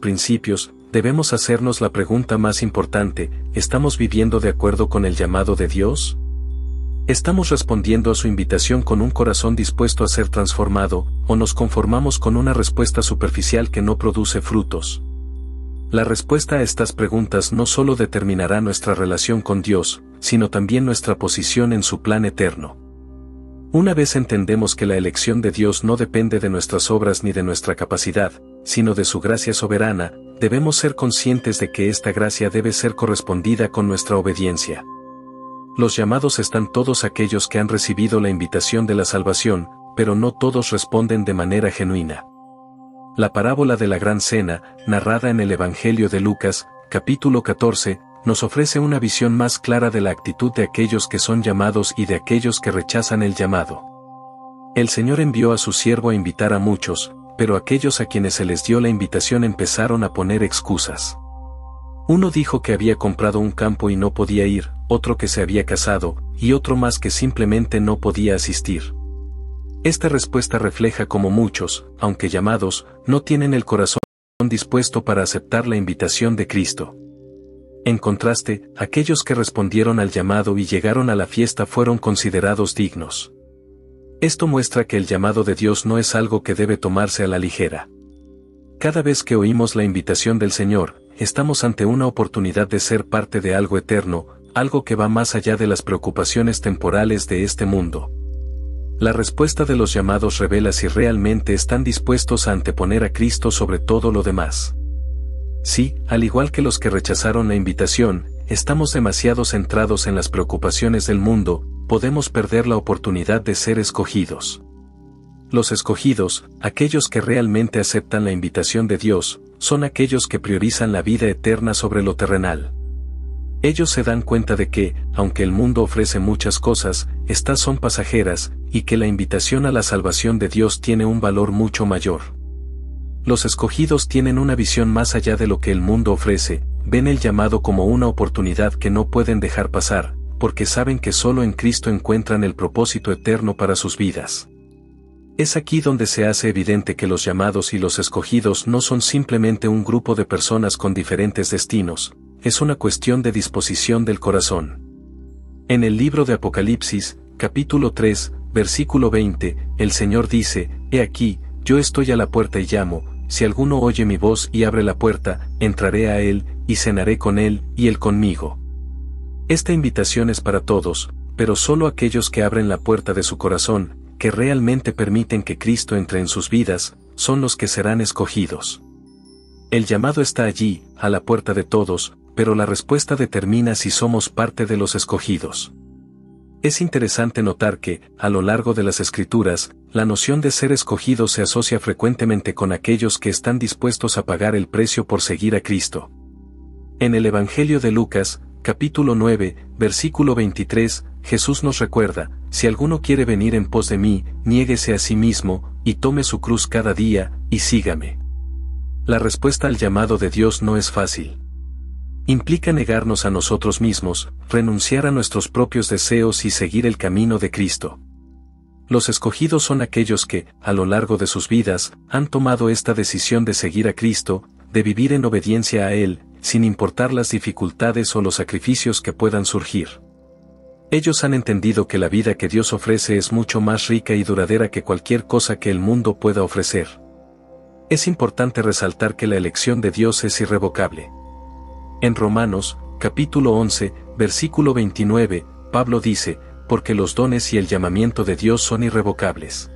principios, debemos hacernos la pregunta más importante: ¿estamos viviendo de acuerdo con el llamado de Dios? ¿Estamos respondiendo a su invitación con un corazón dispuesto a ser transformado, o nos conformamos con una respuesta superficial que no produce frutos? La respuesta a estas preguntas no solo determinará nuestra relación con Dios, sino también nuestra posición en su plan eterno. Una vez entendemos que la elección de Dios no depende de nuestras obras ni de nuestra capacidad, sino de su gracia soberana, debemos ser conscientes de que esta gracia debe ser correspondida con nuestra obediencia. Los llamados están todos aquellos que han recibido la invitación de la salvación, pero no todos responden de manera genuina. La parábola de la Gran Cena, narrada en el Evangelio de Lucas, capítulo 14, nos ofrece una visión más clara de la actitud de aquellos que son llamados y de aquellos que rechazan el llamado. El Señor envió a su siervo a invitar a muchos, pero aquellos a quienes se les dio la invitación empezaron a poner excusas. Uno dijo que había comprado un campo y no podía ir, otro que se había casado, y otro más que simplemente no podía asistir. Esta respuesta refleja cómo muchos, aunque llamados, no tienen el corazón dispuesto para aceptar la invitación de Cristo. En contraste, aquellos que respondieron al llamado y llegaron a la fiesta fueron considerados dignos. Esto muestra que el llamado de Dios no es algo que debe tomarse a la ligera. Cada vez que oímos la invitación del Señor, estamos ante una oportunidad de ser parte de algo eterno, algo que va más allá de las preocupaciones temporales de este mundo. La respuesta de los llamados revela si realmente están dispuestos a anteponer a Cristo sobre todo lo demás. Si, al igual que los que rechazaron la invitación, estamos demasiado centrados en las preocupaciones del mundo, podemos perder la oportunidad de ser escogidos. Los escogidos, aquellos que realmente aceptan la invitación de Dios, son aquellos que priorizan la vida eterna sobre lo terrenal. Ellos se dan cuenta de que, aunque el mundo ofrece muchas cosas, estas son pasajeras, y que la invitación a la salvación de Dios tiene un valor mucho mayor. Los escogidos tienen una visión más allá de lo que el mundo ofrece, ven el llamado como una oportunidad que no pueden dejar pasar, porque saben que solo en Cristo encuentran el propósito eterno para sus vidas. Es aquí donde se hace evidente que los llamados y los escogidos no son simplemente un grupo de personas con diferentes destinos, es una cuestión de disposición del corazón. En el libro de Apocalipsis, capítulo 3, versículo 20, el Señor dice: «He aquí, yo estoy a la puerta y llamo, si alguno oye mi voz y abre la puerta, entraré a él, y cenaré con él, y él conmigo». Esta invitación es para todos, pero solo aquellos que abren la puerta de su corazón, que realmente permiten que Cristo entre en sus vidas, son los que serán escogidos. El llamado está allí, a la puerta de todos, pero la respuesta determina si somos parte de los escogidos. Es interesante notar que, a lo largo de las Escrituras, la noción de ser escogido se asocia frecuentemente con aquellos que están dispuestos a pagar el precio por seguir a Cristo. En el Evangelio de Lucas, capítulo 9, versículo 23, Jesús nos recuerda: «Si alguno quiere venir en pos de mí, niéguese a sí mismo, y tome su cruz cada día, y sígame». La respuesta al llamado de Dios no es fácil. Implica negarnos a nosotros mismos, renunciar a nuestros propios deseos y seguir el camino de Cristo. Los escogidos son aquellos que, a lo largo de sus vidas, han tomado esta decisión de seguir a Cristo, de vivir en obediencia a Él, sin importar las dificultades o los sacrificios que puedan surgir. Ellos han entendido que la vida que Dios ofrece es mucho más rica y duradera que cualquier cosa que el mundo pueda ofrecer. Es importante resaltar que la elección de Dios es irrevocable. En Romanos, capítulo 11, versículo 29, Pablo dice: «Porque los dones y el llamamiento de Dios son irrevocables».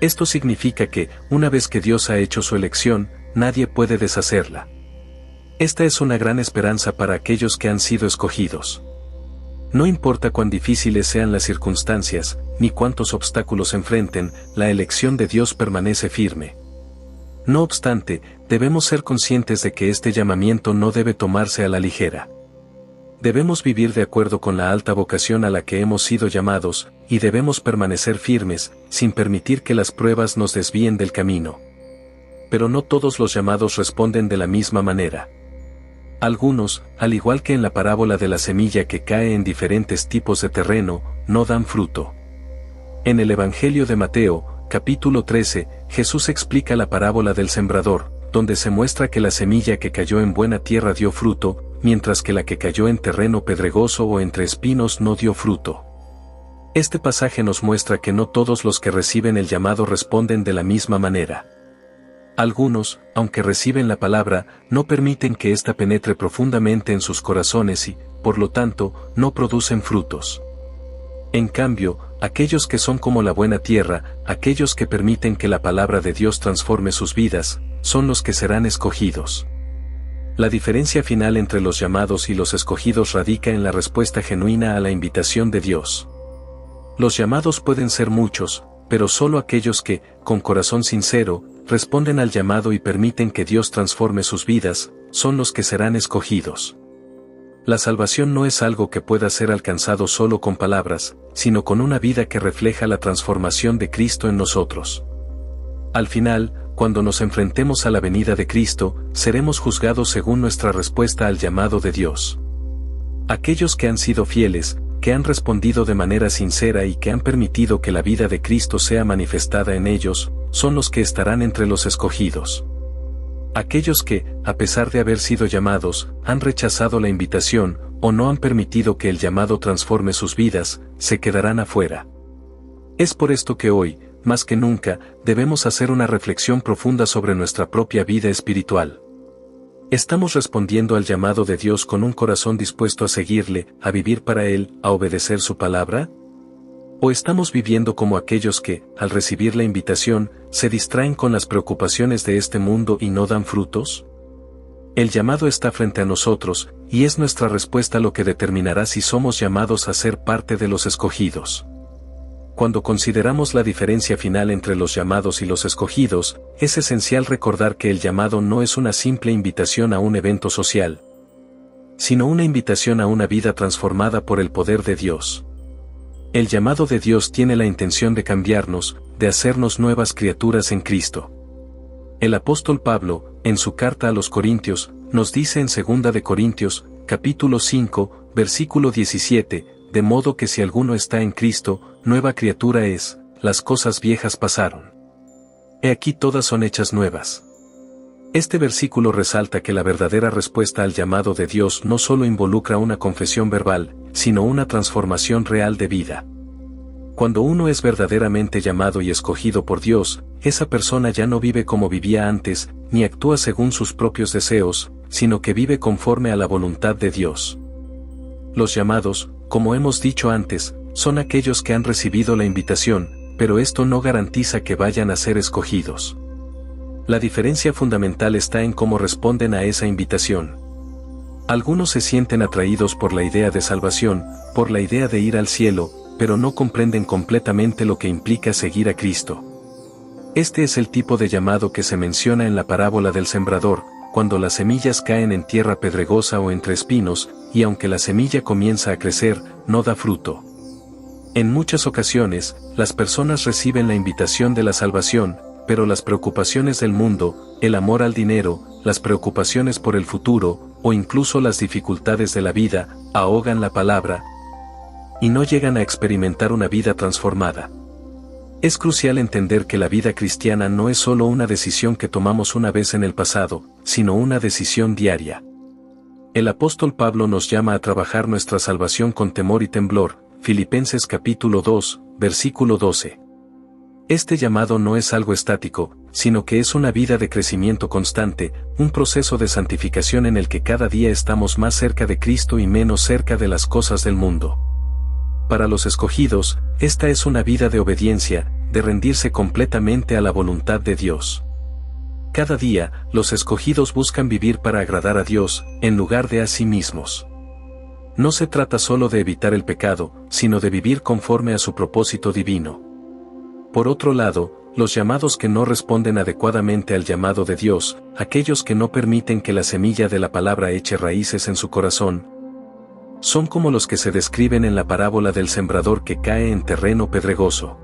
Esto significa que, una vez que Dios ha hecho su elección, nadie puede deshacerla. Esta es una gran esperanza para aquellos que han sido escogidos. No importa cuán difíciles sean las circunstancias, ni cuántos obstáculos enfrenten, la elección de Dios permanece firme. No obstante, debemos ser conscientes de que este llamamiento no debe tomarse a la ligera. Debemos vivir de acuerdo con la alta vocación a la que hemos sido llamados, y debemos permanecer firmes, sin permitir que las pruebas nos desvíen del camino. Pero no todos los llamados responden de la misma manera. Algunos, al igual que en la parábola de la semilla que cae en diferentes tipos de terreno, no dan fruto. En el Evangelio de Mateo, capítulo 13, Jesús explica la parábola del sembrador, donde se muestra que la semilla que cayó en buena tierra dio fruto, mientras que la que cayó en terreno pedregoso o entre espinos no dio fruto. Este pasaje nos muestra que no todos los que reciben el llamado responden de la misma manera. Algunos, aunque reciben la palabra, no permiten que ésta penetre profundamente en sus corazones y, por lo tanto, no producen frutos. En cambio, aquellos que son como la buena tierra, aquellos que permiten que la palabra de Dios transforme sus vidas, son los que serán escogidos. La diferencia final entre los llamados y los escogidos radica en la respuesta genuina a la invitación de Dios. Los llamados pueden ser muchos, pero solo aquellos que, con corazón sincero, responden al llamado y permiten que Dios transforme sus vidas, son los que serán escogidos. La salvación no es algo que pueda ser alcanzado solo con palabras, sino con una vida que refleja la transformación de Cristo en nosotros. Al final, cuando nos enfrentemos a la venida de Cristo, seremos juzgados según nuestra respuesta al llamado de Dios. Aquellos que han sido fieles, que han respondido de manera sincera y que han permitido que la vida de Cristo sea manifestada en ellos, son los que estarán entre los escogidos. Aquellos que, a pesar de haber sido llamados, han rechazado la invitación, o no han permitido que el llamado transforme sus vidas, se quedarán afuera. Es por esto que hoy, más que nunca, debemos hacer una reflexión profunda sobre nuestra propia vida espiritual. ¿Estamos respondiendo al llamado de Dios con un corazón dispuesto a seguirle, a vivir para Él, a obedecer su palabra? ¿O estamos viviendo como aquellos que, al recibir la invitación, se distraen con las preocupaciones de este mundo y no dan frutos? El llamado está frente a nosotros, y es nuestra respuesta lo que determinará si somos llamados a ser parte de los escogidos. Cuando consideramos la diferencia final entre los llamados y los escogidos, es esencial recordar que el llamado no es una simple invitación a un evento social, sino una invitación a una vida transformada por el poder de Dios. El llamado de Dios tiene la intención de cambiarnos, de hacernos nuevas criaturas en Cristo. El apóstol Pablo, en su carta a los Corintios, nos dice en 2 de Corintios, capítulo 5, versículo 17, de modo que si alguno está en Cristo, nueva criatura es, las cosas viejas pasaron. He aquí todas son hechas nuevas. Este versículo resalta que la verdadera respuesta al llamado de Dios no solo involucra una confesión verbal, sino una transformación real de vida. Cuando uno es verdaderamente llamado y escogido por Dios, esa persona ya no vive como vivía antes, ni actúa según sus propios deseos, sino que vive conforme a la voluntad de Dios. Los llamados, como hemos dicho antes, son aquellos que han recibido la invitación, pero esto no garantiza que vayan a ser escogidos. La diferencia fundamental está en cómo responden a esa invitación. Algunos se sienten atraídos por la idea de salvación, por la idea de ir al cielo, pero no comprenden completamente lo que implica seguir a Cristo. Este es el tipo de llamado que se menciona en la parábola del sembrador, cuando las semillas caen en tierra pedregosa o entre espinos, y aunque la semilla comienza a crecer, no da fruto. En muchas ocasiones, las personas reciben la invitación de la salvación, pero las preocupaciones del mundo, el amor al dinero, las preocupaciones por el futuro, o incluso las dificultades de la vida, ahogan la palabra, y no llegan a experimentar una vida transformada. Es crucial entender que la vida cristiana no es solo una decisión que tomamos una vez en el pasado, sino una decisión diaria. El apóstol Pablo nos llama a trabajar nuestra salvación con temor y temblor, Filipenses capítulo 2, versículo 12. Este llamado no es algo estático, sino que es una vida de crecimiento constante, un proceso de santificación en el que cada día estamos más cerca de Cristo y menos cerca de las cosas del mundo. Para los escogidos, esta es una vida de obediencia, de rendirse completamente a la voluntad de Dios. Cada día, los escogidos buscan vivir para agradar a Dios, en lugar de a sí mismos. No se trata solo de evitar el pecado, sino de vivir conforme a su propósito divino. Por otro lado, los llamados que no responden adecuadamente al llamado de Dios, aquellos que no permiten que la semilla de la palabra eche raíces en su corazón, son como los que se describen en la parábola del sembrador que cae en terreno pedregoso.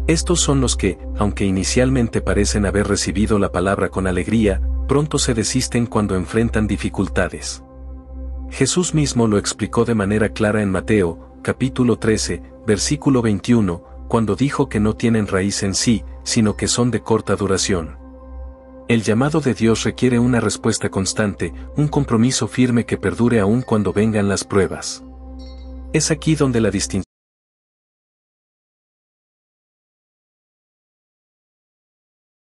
Estos son los que, aunque inicialmente parecen haber recibido la palabra con alegría, pronto se desisten cuando enfrentan dificultades. Jesús mismo lo explicó de manera clara en Mateo, capítulo 13, versículo 21, cuando dijo que no tienen raíz en sí, sino que son de corta duración. El llamado de Dios requiere una respuesta constante, un compromiso firme que perdure aún cuando vengan las pruebas. Es aquí donde la distinción